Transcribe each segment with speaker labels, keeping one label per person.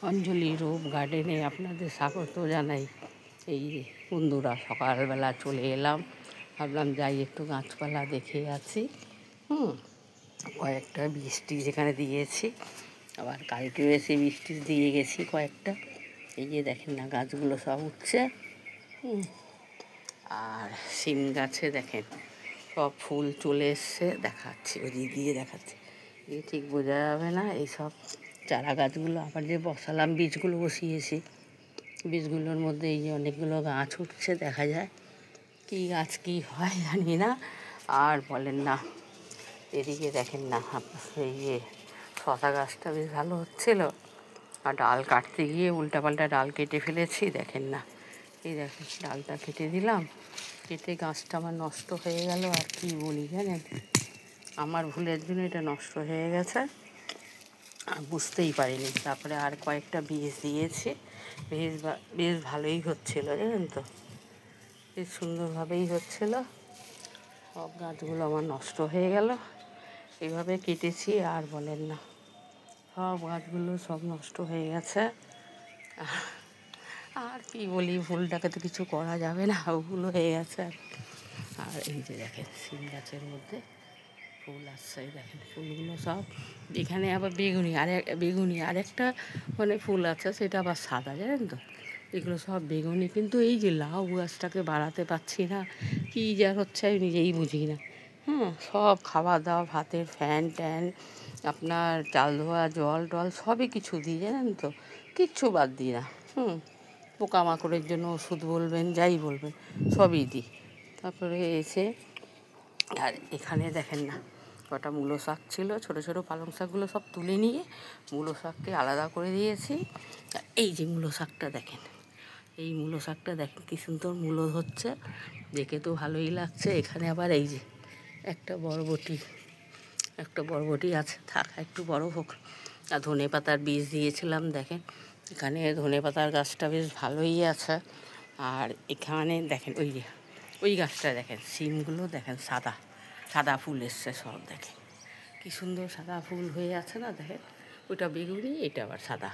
Speaker 1: অঞ্জলি রূপ গার্ডেনে আপনাদের স্বাগত জানাই। এই বন্ধুরা সকালবেলা চলে এলাম, ভাবলাম যাই একটু গাছপালা দেখে আছি। কয়েকটা বৃষ্টি যেখানে দিয়েছি, আবার কালকেও এসে বৃষ্টি দিয়ে গেছি কয়েকটা। এই যে দেখেন না, গাছগুলো সব উঠছে। আর সিম গাছে দেখেন সব ফুল চলে এসছে, দেখাচ্ছি ওই দিয়ে দেখাচ্ছি, এই ঠিক বোঝা যাবে না। এইসব চারা গাছগুলো আবার যে বসালাম, বীজগুলো বসিয়েছি, বীজগুলোর মধ্যে এই যে অনেকগুলো গাছ উঠছে, দেখা যায় কী গাছ কী হয় জানি না। আর বলেন না, এদিকে দেখেন না, এই যে শশা গাছটা বেশ ভালো হচ্ছিল, আর ডাল কাটতে গিয়ে উল্টাপাল্টা ডাল কেটে ফেলেছি। দেখেন না, এই দেখেন ডালটা কেটে দিলাম, কেটে গাছটা আমার নষ্ট হয়ে গেল। আর কি বলি জানেন, আমার ভুলের জন্য এটা নষ্ট হয়ে গেছে, আর বুঝতেই পারিনি। তারপরে আর কয়েকটা বীজ দিয়েছি, বেশ ভালোই হচ্ছিলো জানেন তো, বেশ সুন্দরভাবেই হচ্ছিল। সব গাছগুলো আমার নষ্ট হয়ে গেল, এইভাবে কেটেছি আর বলেন না, সব গাছগুলো সব নষ্ট হয়ে গেছে। আর কি বলি, ভুলটাকে তো কিছু করা যাবে না, ভুল হয়ে গেছে। আর এই যে দেখেন সিম গাছের মধ্যে ফুল আসছে, দেখেন ফুলগুলো সব। এখানে আবার বেগুনি আরেকটা মানে ফুল আছে, সেটা আবার সাদা জানেন তো। এগুলো সব বেগুনি, কিন্তু এই যে লাউ গাছটাকে বাড়াতে পারছি না, কী যা হচ্ছে আমি নিজেই বুঝি না। সব খাওয়া দাওয়া, ভাতের ফ্যান ট্যান, আপনার চাল ধোয়া, জল টল সবই কিছু দিই জানেন তো, কিচ্ছু বাদ দিই না। পোকামাকড়ের জন্য ওষুধ বলবেন, যাই বলবেন সবই দিই। তারপরে এসে আর এখানে দেখেন না, কটা মূলো শাক ছিল, ছোটো ছোটো পালং শাকগুলো সব তুলে নিয়ে মূলো শাককে আলাদা করে দিয়েছি। আর এই যে মূলো শাকটা দেখেন, এই মূলো শাকটা দেখেন কী সুন্দর মূলো হচ্ছে, দেখে তো ভালোই লাগছে। এখানে আবার এই যে একটা বরবটি আছে, থাক একটু বড় হোক। আর ধনে পাতার বীজ দিয়েছিলাম, দেখেন এখানে ধনে পাতার গাছটা বেশ ভালোই আছে। আর এখানে দেখেন ওই গাছটা দেখেন, সিমগুলো দেখেন সাদা সাদা ফুল এসছে সব, দেখেন কী সুন্দর সাদা ফুল হয়ে আছে না, দেখেন ওইটা বেগুনি, এটা আবার সাদা,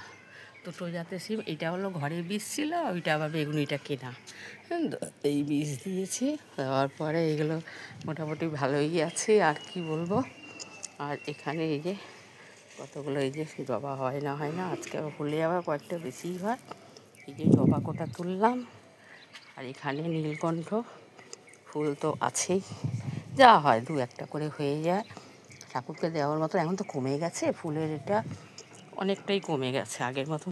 Speaker 1: দুটো জাতের সিম। এটা হলো ঘরের বীজ ছিল, ওইটা আবার বেগুনিটা কেনা। এই বীজ দিয়েছি, দেওয়ার পরে এগুলো মোটামুটি ভালোই আছে, আর কি বলবো। আর এখানে এই যে কতগুলো, এই যে জবা হয় না আজকে হলে আবার কয়েকটা বেশিই হয়। এই যে জবা কোটা তুললাম, আর এখানে নীলকণ্ঠ ফুল তো আছেই, যা হয় দু একটা করে হয়ে যায় ঠাকুরকে দেওয়ার মতো। এখন তো কমে গেছে ফুলের, এটা অনেকটাই কমে গেছে, আগের মতো